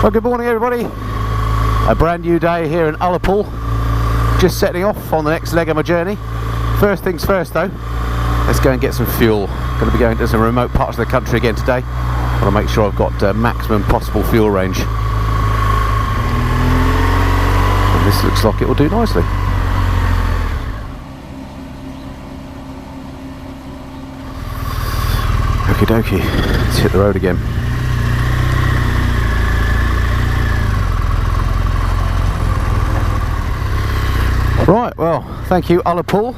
Well, good morning everybody. A brand new day here in Ullapool. Just setting off on the next leg of my journey. First things first though, let's go and get some fuel. Going to be going to some remote parts of the country again today. Want to make sure I've got maximum possible fuel range. And this looks like it will do nicely. Okie dokie, let's hit the road again. Right, well, thank you Ullapool.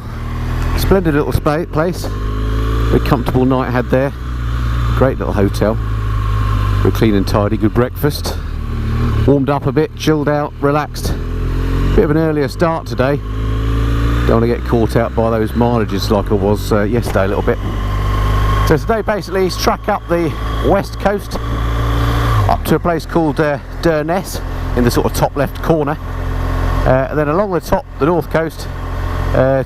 Splendid little place. Very comfortable night had there. Great little hotel. Very clean and tidy, good breakfast. Warmed up a bit, chilled out, relaxed. Bit of an earlier start today. Don't want to get caught out by those mileages like I was yesterday a little bit. So today basically is track up the west coast up to a place called Thurso in the sort of top left corner. And then along the top, the north coast,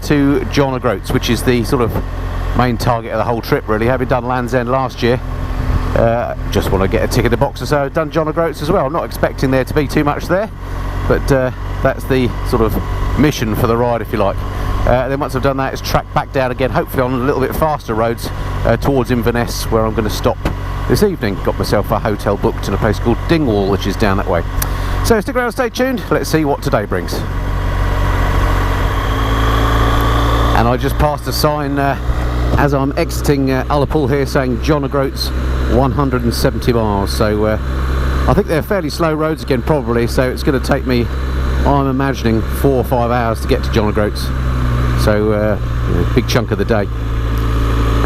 to John O'Groats, which is the sort of main target of the whole trip really. Having done Land's End last year, just want to get a tick in the box or so. I've done John O'Groats as well. I'm not expecting there to be too much there, but that's the sort of mission for the ride, if you like. Then once I've done that, it's track back down again, hopefully on a little bit faster roads towards Inverness, where I'm going to stop this evening. Got myself a hotel booked in a place called Dingwall, which is down that way. So stick around, stay tuned, let's see what today brings. And I just passed a sign as I'm exiting Ullapool here saying John O'Groats 170 miles. So I think they're fairly slow roads again probably, so it's going to take me, I'm imagining, 4 or 5 hours to get to John O'Groats. So a big chunk of the day.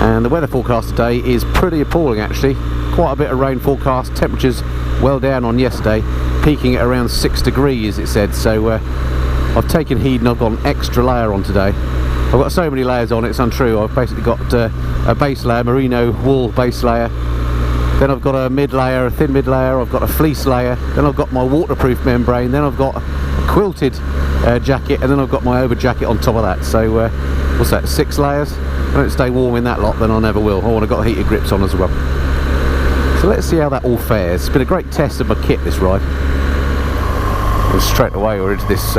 And the weather forecast today is pretty appalling actually. Quite a bit of rain forecast, temperatures well down on yesterday, peaking at around 6 degrees it said. So I've taken heed and I've got an extra layer on today. I've got so many layers on, it's untrue. I've basically got a base layer, merino wool base layer. Then I've got a mid layer, a thin mid layer. I've got a fleece layer. Then I've got my waterproof membrane. Then I've got a quilted jacket, and then I've got my over jacket on top of that. So what's that, 6 layers? If I don't stay warm in that lot, then I never will. Oh, and I've got heated grips on as well. So let's see how that all fares. It's been a great test of my kit, this ride. And straight away we're into this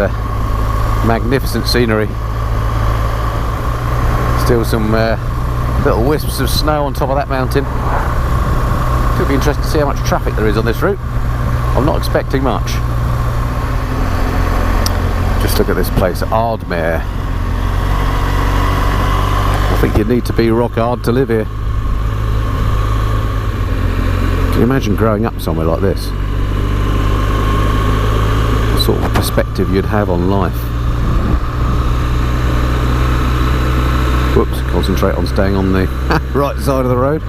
magnificent scenery. Still some little wisps of snow on top of that mountain. Could be interesting to see how much traffic there is on this route. I'm not expecting much. Just look at this place, Ardmere. I think you'd need to be rock hard to live here. Can you imagine growing up somewhere like this? What sort of perspective you'd have on life? Whoops, concentrate on staying on the right side of the road.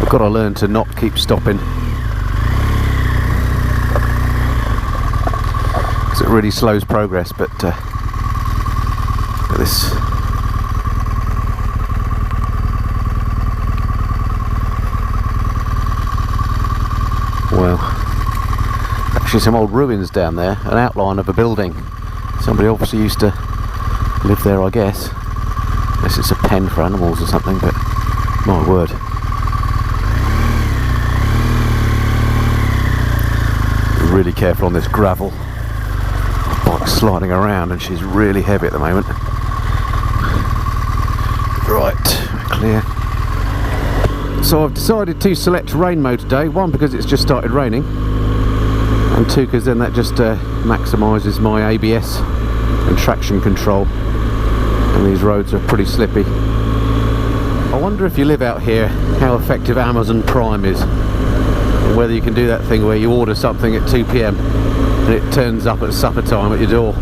I've got to learn to not keep stopping, because it really slows progress. But look at this. Well, actually some old ruins down there, an outline of a building. Somebody obviously used to live there, I guess. Unless it's a pen for animals or something, but my word. Be really careful on this gravel. The bike's sliding around and she's really heavy at the moment. Right, clear. So I've decided to select rain mode today. 1, because it's just started raining, and 2, because then that just maximises my ABS and traction control. And these roads are pretty slippy. I wonder if you live out here how effective Amazon Prime is, and whether you can do that thing where you order something at 2 PM and it turns up at supper time at your door.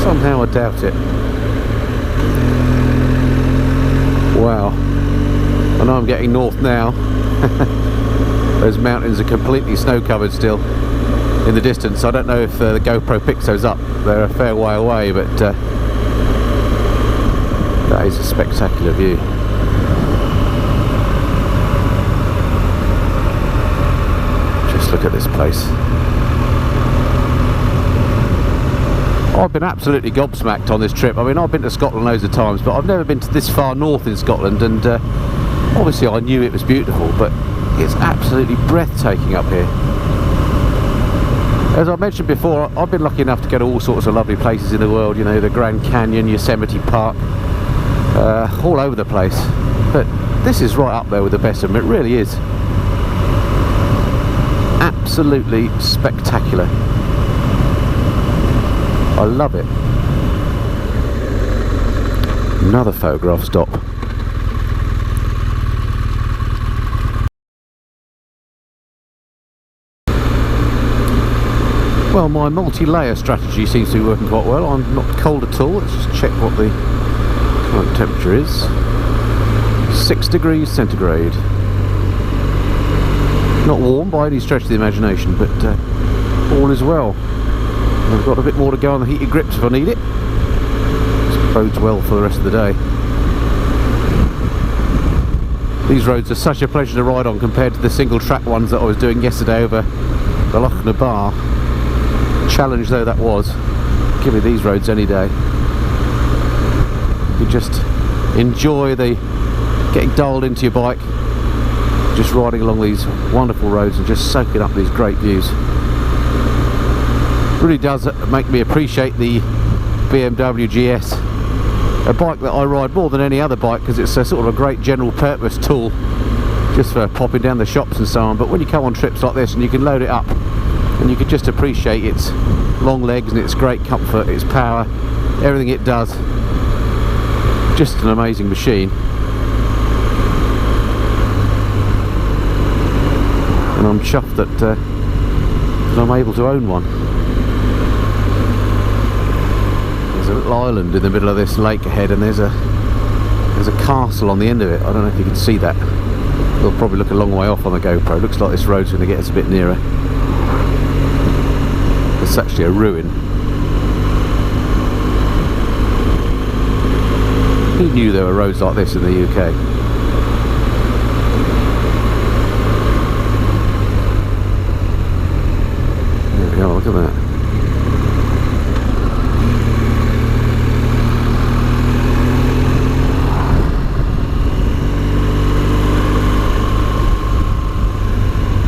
Somehow I doubt it. Wow, I know I'm getting north now. Those mountains are completely snow covered still in the distance. I don't know if the GoPro picks those up. They're a fair way away, but that is a spectacular view. Just look at this place. I've been absolutely gobsmacked on this trip. I mean, I've been to Scotland loads of times, but I've never been to this far north in Scotland, and Obviously I knew it was beautiful, but it's absolutely breathtaking up here. As I mentioned before, I've been lucky enough to go to all sorts of lovely places in the world, you know, the Grand Canyon, Yosemite Park, all over the place. But this is right up there with the best of them, it really is. Absolutely spectacular. I love it. Another photograph stop. Well, my multi-layer strategy seems to be working quite well. I'm not cold at all. Let's just check what the current temperature is. 6 degrees centigrade. Not warm by any stretch of the imagination, but warm as well. I've got a bit more to go on the heated grips if I need it. This bodes well for the rest of the day. These roads are such a pleasure to ride on compared to the single track ones that I was doing yesterday over the Loch na Bar. Challenge though that was, give me these roads any day. You just enjoy the getting dialed into your bike, just riding along these wonderful roads and just soaking up these great views. It really does make me appreciate the BMW GS, a bike that I ride more than any other bike because it's a sort of a great general purpose tool just for popping down the shops and so on. But when you come on trips like this and you can load it up and you can just appreciate its long legs and its great comfort, its power, everything it does, just an amazing machine. And I'm chuffed that I'm able to own one. There's a little island in the middle of this lake ahead, and there's a castle on the end of it. I don't know if you can see that. It'll probably look a long way off on the GoPro. Looks like this road's going to get us a bit nearer. It's actually a ruin. Who knew there were roads like this in the UK? There we are, look at that.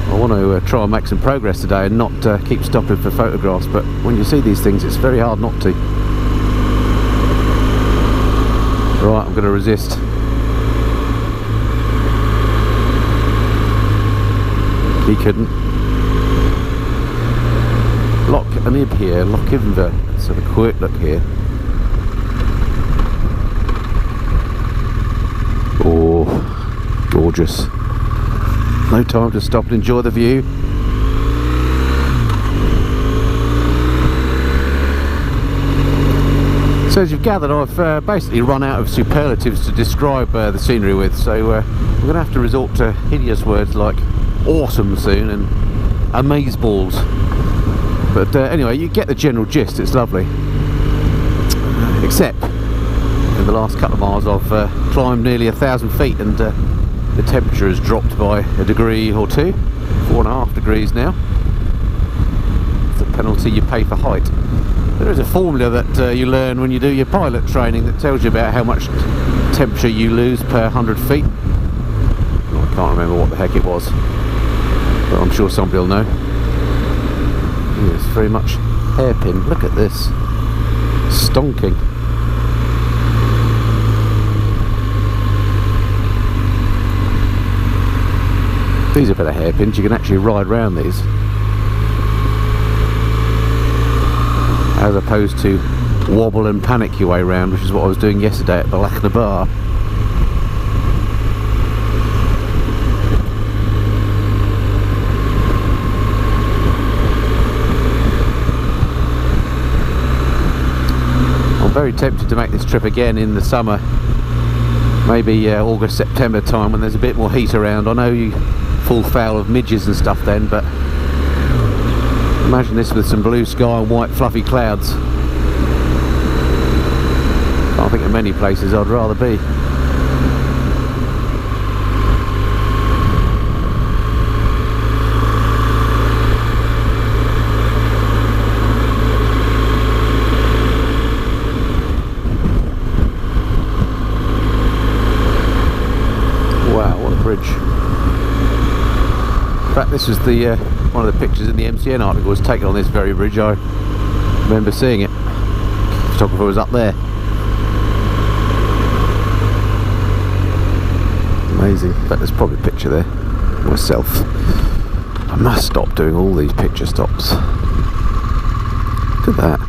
I want to try and make some progress today and not keep stopping for photographs, but when you see these things it's very hard not to. Right, I'm going to resist. He couldn't. Loch Anib here, Loch Inver. Let's have a quick look here. Oh, gorgeous. No time to stop and enjoy the view. So as you've gathered, I've basically run out of superlatives to describe the scenery with, so we're going to have to resort to hideous words like awesome soon and amazeballs. But anyway, you get the general gist, it's lovely. Except, in the last couple of miles I've climbed nearly 1,000 feet and the temperature has dropped by a degree or two, 4.5 degrees now. It's a penalty you pay for height. There is a formula that you learn when you do your pilot training that tells you about how much temperature you lose per 100 feet. I can't remember what the heck it was, but I'm sure somebody will know. It's very much hairpin. Look at this. Stonking. These are better hairpins, you can actually ride around these as opposed to wobble and panic your way around, which is what I was doing yesterday at the Loch na Bar. I'm very tempted to make this trip again in the summer, maybe August, September time when there's a bit more heat around. I know you fall foul of midges and stuff then, but imagine this with some blue sky and white fluffy clouds. Can't think of many places I'd rather be. Wow. bridge. In fact, this was the one of the pictures in the MCN article was taken on this very bridge. I remember seeing it. The photographer was up there. Amazing. In fact, there's probably a picture there myself. I must stop doing all these picture stops. Look at that.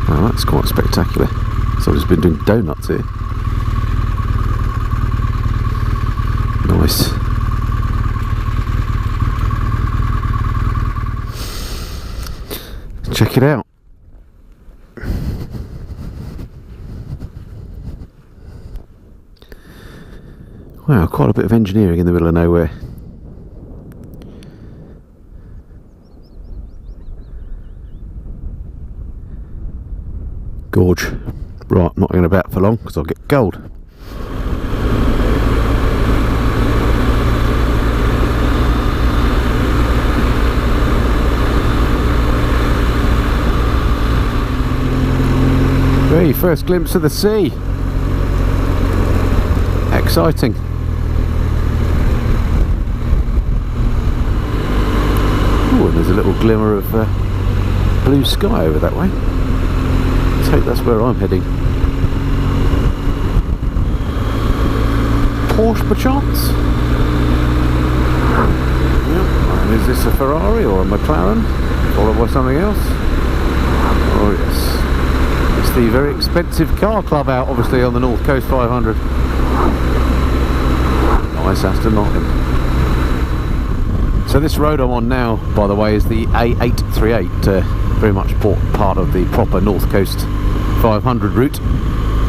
Oh, that's quite spectacular. Somebody's been doing donuts here. Nice. Check it out. Wow, quite a bit of engineering in the middle of nowhere. Gorge. Right, I'm not going to bat for long because I'll get cold. Hey, first glimpse of the sea. Exciting. Oh, and there's a little glimmer of blue sky over that way. Let's hope that's where I'm heading. Porsche perchance? Yep. And is this a Ferrari or a McLaren? Followed by something else? Oh yes. It's the very expensive car club out, obviously, on the North Coast 500. Nice Aston Martin. So this road I'm on now, by the way, is the A838, very much part of the proper North Coast 500 route,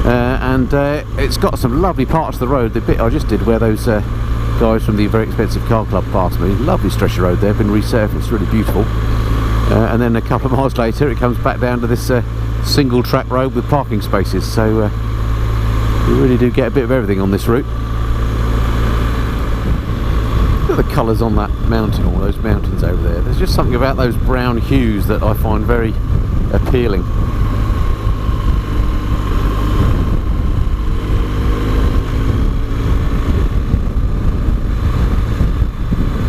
and it's got some lovely parts of the road. The bit I just did where those guys from the very expensive car club passed me, lovely stretch of road there, been resurfaced, really beautiful, and then a couple of miles later it comes back down to this single track road with parking spaces, so you really do get a bit of everything on this route. Look at the colours on that mountain, all those mountains over there. There's just something about those brown hues that I find very appealing.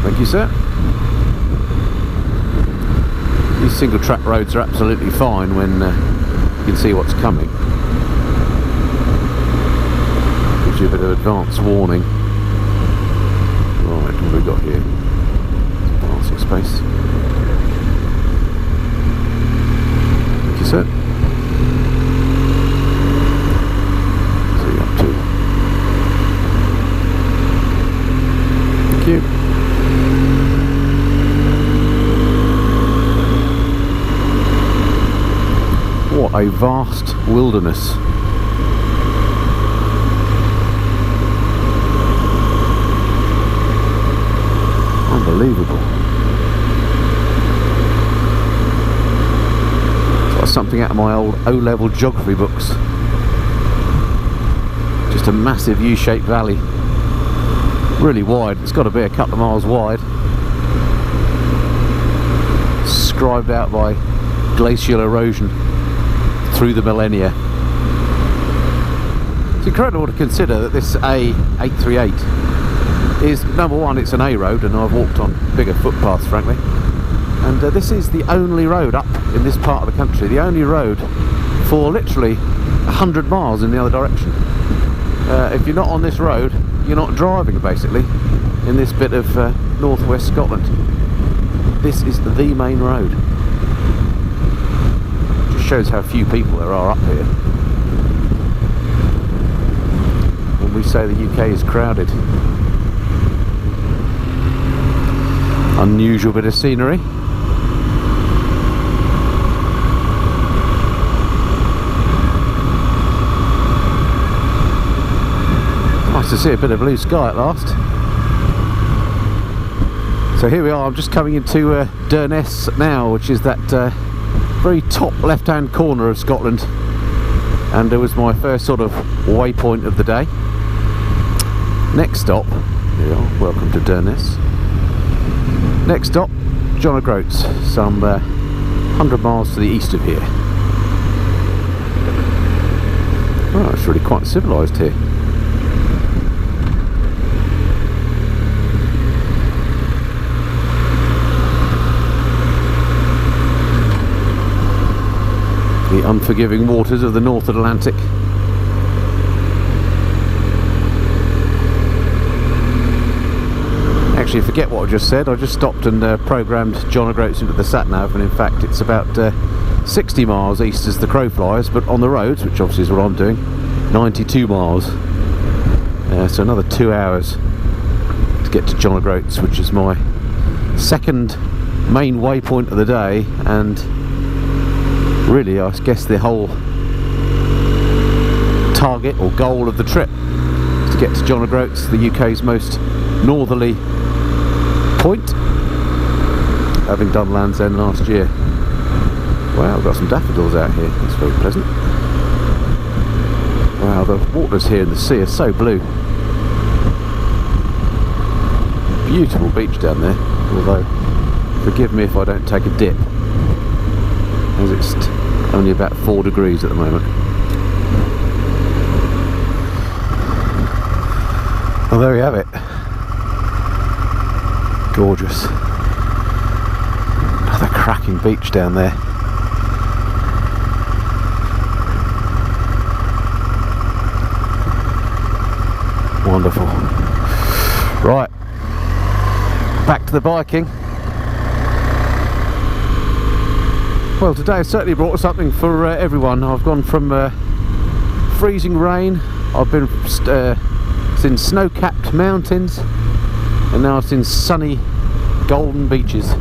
Thank you, sir. These single track roads are absolutely fine when you can see what's coming. Gives you a bit of advance warning. Right, what have we got here? Balancing space. Thank you, sir. What's he up to? Thank you. What a vast wilderness. Unbelievable. It's like something out of my old O-level geography books. Just a massive U-shaped valley. Really wide. It's got to be a couple of miles wide. Scribed out by glacial erosion through the millennia. It's incredible to consider that this A838 is, number one, it's an A road, and I've walked on bigger footpaths, frankly, and this is the only road up in this part of the country, the only road for literally 100 miles in the other direction. If you're not on this road, you're not driving, basically, in this bit of northwest Scotland. This is the main road. Just shows how few people there are up here. When we say the UK is crowded. Unusual bit of scenery. Nice to see a bit of blue sky at last. So here we are, I'm just coming into Durness now, which is that very top left hand corner of Scotland, and it was my first sort of waypoint of the day. Next stop, here we are, welcome to Durness. Next stop, John O'Groats, some 100 miles to the east of here. Oh, it's really quite civilised here. The unforgiving waters of the North Atlantic. Actually, forget what I just said. I just stopped and programmed John O'Groats into the sat-nav, and in fact it's about 60 miles east as the crow flies, but on the roads, which obviously is what I'm doing, 92 miles. So another 2 hours to get to John O'Groats, which is my second main waypoint of the day, and really I guess the whole target or goal of the trip is to get to John O'Groats, the UK's most northerly point, having done Land's End last year. Wow, we've got some daffodils out here, that's very pleasant. Wow, the waters here in the sea are so blue. Beautiful beach down there, although forgive me if I don't take a dip, as it's only about 4 degrees at the moment. Well, there we have it. Gorgeous. Another cracking beach down there. Wonderful. Right, back to the biking. Well, today I certainly brought something for everyone. I've gone from freezing rain, I've been in snow-capped mountains, and now I've seen sunny golden beaches,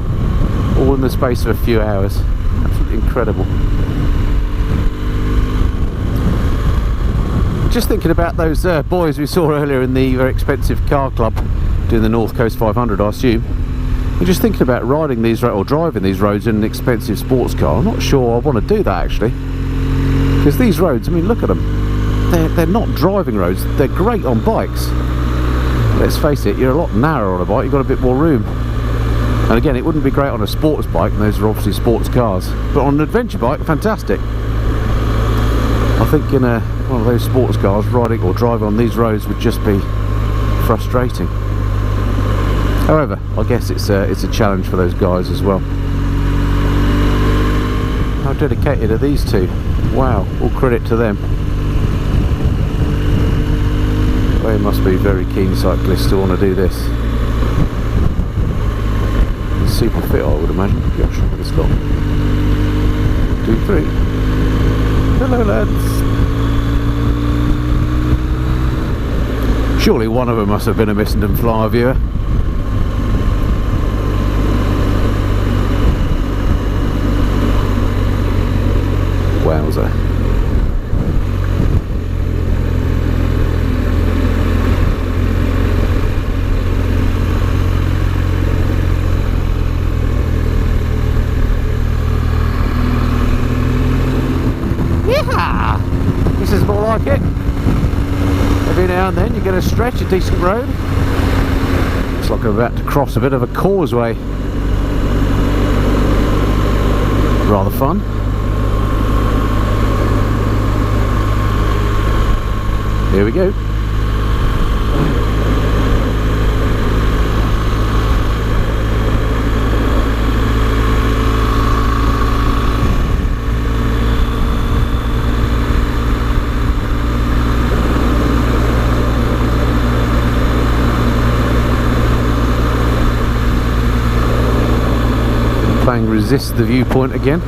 all in the space of a few hours. Absolutely incredible. Just thinking about those boys we saw earlier in the very expensive car club doing the North Coast 500, I assume. And just thinking about riding these or driving these roads in an expensive sports car. I'm not sure I want to do that actually, because these roads, I mean, look at them. They're not driving roads. They're great on bikes. Let's face it, you're a lot narrower on a bike. You've got a bit more room. And again, it wouldn't be great on a sports bike, and those are obviously sports cars. But on an adventure bike, fantastic. I think in one of those sports cars, riding or driving on these roads would just be frustrating. However, I guess it's a challenge for those guys as well. How dedicated are these two? Wow, all credit to them. They must be very keen cyclists to want to do this. Super fit, I would imagine. Gosh, look at this lot. 2, 3. Hello, lads. Surely one of them must have been a Missenden Flyer viewer. Wowzer. Yeah, this is more like it. Every now and then you get a stretch, a decent road. Looks like I'm about to cross a bit of a causeway. Rather fun. Here we go. Playing Resist the Viewpoint again.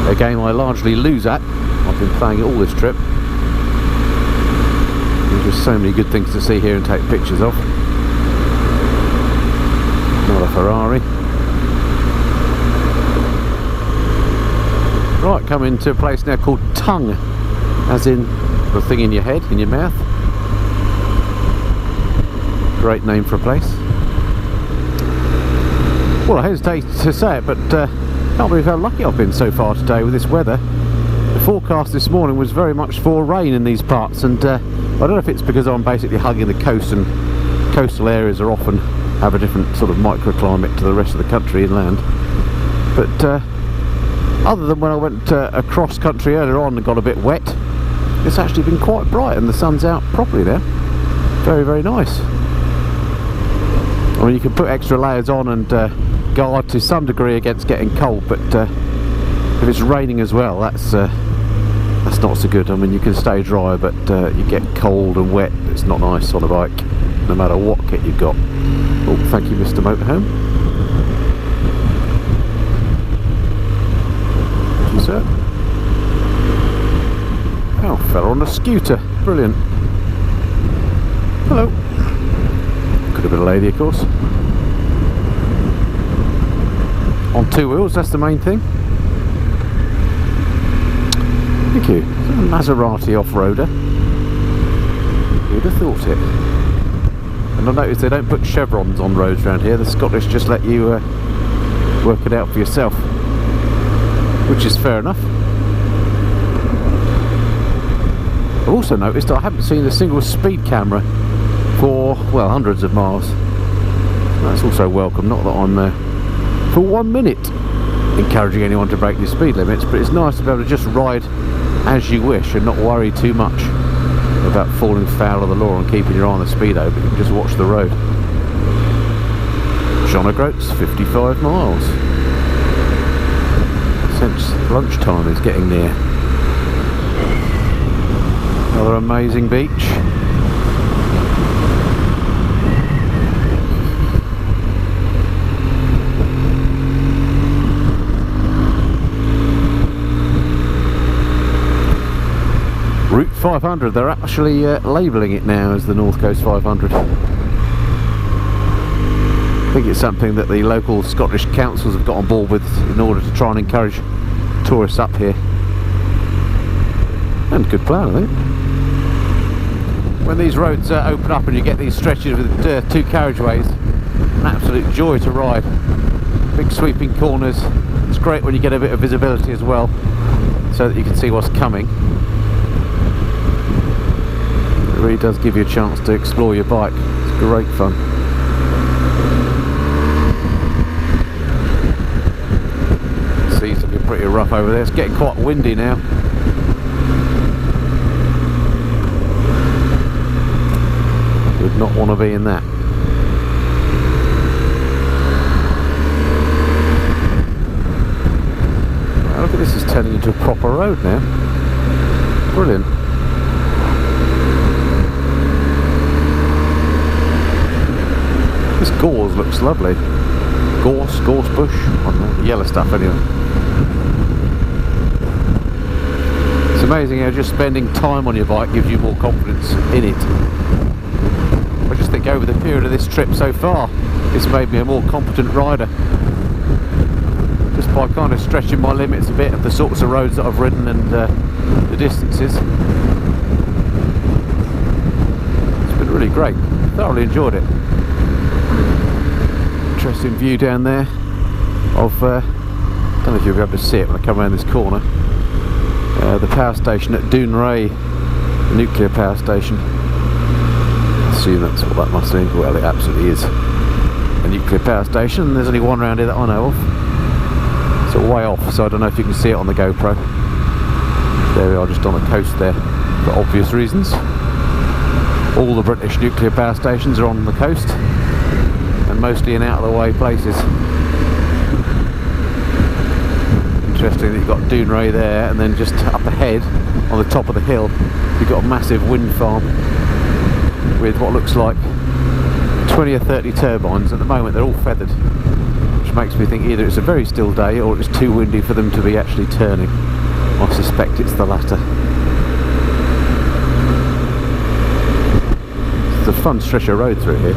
A game I largely lose at. I've been playing it all this trip. There's just so many good things to see here and take pictures of. Not a Ferrari. Right, coming to a place now called Tongue, as in the thing in your head, in your mouth. Great name for a place. Well, I hesitate to say it, but can't believe how lucky I've been so far today with this weather. The forecast this morning was very much for rain in these parts, and I don't know if it's because I'm basically hugging the coast, and coastal areas are often have a different sort of microclimate to the rest of the country inland. But Other than when I went across country earlier on and got a bit wet, it's actually been quite bright and the sun's out properly there. Very, very nice. I mean, you can put extra layers on and guard to some degree against getting cold, but if it's raining as well, that's not so good. I mean, you can stay dry, but you get cold and wet. It's not nice on a bike, no matter what kit you've got. Oh, thank you, Mr. Motorhome. Thank you, sir. Oh, fella on a scooter. Brilliant. Hello. Could have been a lady, of course. On two wheels, that's the main thing. Thank you. A Maserati off-roader. Who'd have thought it? And I noticed they don't put chevrons on roads around here. The Scottish just let you work it out for yourself, which is fair enough. I've also noticed I haven't seen a single speed camera for, well, hundreds of miles. That's also welcome. Not that I'm for 1 minute encouraging anyone to break the speed limits, but it's nice to be able to just ride as you wish and not worry too much about falling foul of the law and keeping your eye on the speedo, but you can just watch the road. John O'Groats, 55 miles. Since lunchtime is getting near. Another amazing beach. Route 500, they're actually labelling it now as the North Coast 500. I think it's something that the local Scottish councils have got on board with in order to try and encourage tourists up here. And good plan, I think. When these roads open up and you get these stretches with two carriageways, an absolute joy to ride. Big sweeping corners. It's great when you get a bit of visibility as well, so that you can see what's coming. It really does give you a chance to explore your bike. It's great fun. The seas looking pretty rough over there. It's getting quite windy now. Would not want to be in that. Well, look at this, is turning into a proper road now. Brilliant. This gorse looks lovely. Gorse bush. I don't know, the yellow stuff anyway. It's amazing how just spending time on your bike gives you more confidence in it. I just think over the period of this trip so far, it's made me a more competent rider. Just by kind of stretching my limits a bit of the sorts of roads that I've ridden and the distances. It's been really great. Thoroughly enjoyed it. Interesting view down there of, I don't know if you'll be able to see it when I come around this corner, the power station at Dounreay, the nuclear power station. I assume that's what that must mean. Well, it absolutely is a nuclear power station, and there's only one around here that I know of. It's sort of way off, so I don't know if you can see it on the GoPro. There we are, just on the coast there, for obvious reasons. All the British nuclear power stations are on the coast, and mostly in out of the way places. Interesting that you've got Dounreay there, and then just up ahead on the top of the hill you've got a massive wind farm with what looks like 20 or 30 turbines. At the moment they're all feathered, which makes me think either it's a very still day or it's too windy for them to be actually turning. I suspect it's the latter. It's a fun stretch of road through here.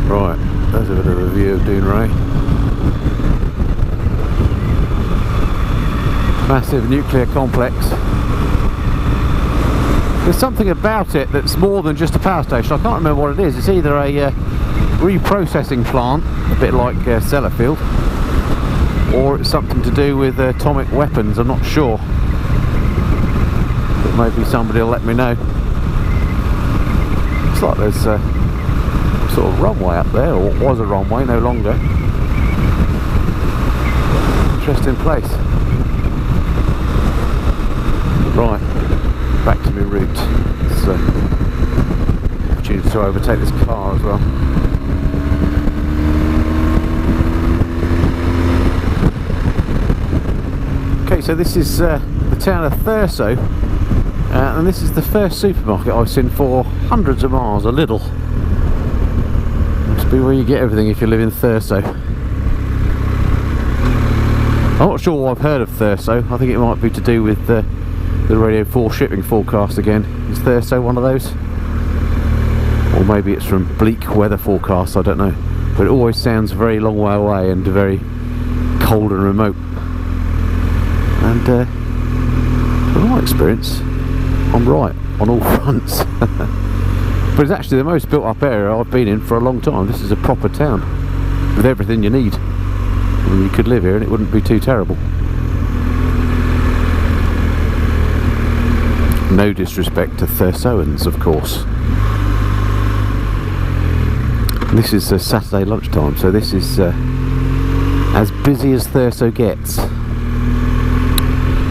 Right, there's a bit of a view of Dounreay. Massive nuclear complex. There's something about it that's more than just a power station. I can't remember what it is. It's either a reprocessing plant, a bit like Sellafield, or it's something to do with atomic weapons. I'm not sure, but maybe somebody will let me know. Looks like there's some sort of runway up there, or was a runway, no longer. Interesting place. Right, back to my route. So, opportunity to overtake this car as well. Okay, so this is the town of Thurso, and this is the first supermarket I've seen for hundreds of miles. A little. Must be where you get everything if you live in Thurso. I'm not sure why I've heard of Thurso. I think it might be to do with the Radio 4 shipping forecast again. Is Thurso one of those? Or maybe it's from bleak weather forecasts, I don't know. But it always sounds a very long way away and very cold and remote. And from my experience, I'm right on all fronts. But it's actually the most built up area I've been in for a long time. This is a proper town with everything you need. I mean, you could live here and it wouldn't be too terrible. No disrespect to Thursoans, of course. This is Saturday lunchtime, so this is as busy as Thurso gets.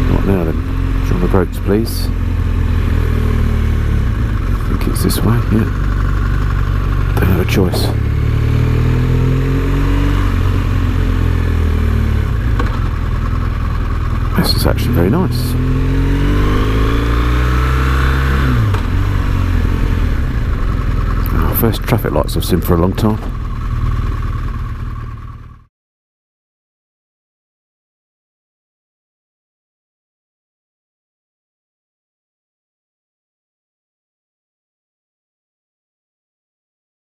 Right now then, John O'Groats, please. I think it's this way, yeah. Don't have a choice. This is actually very nice. First traffic lights I've seen for a long time.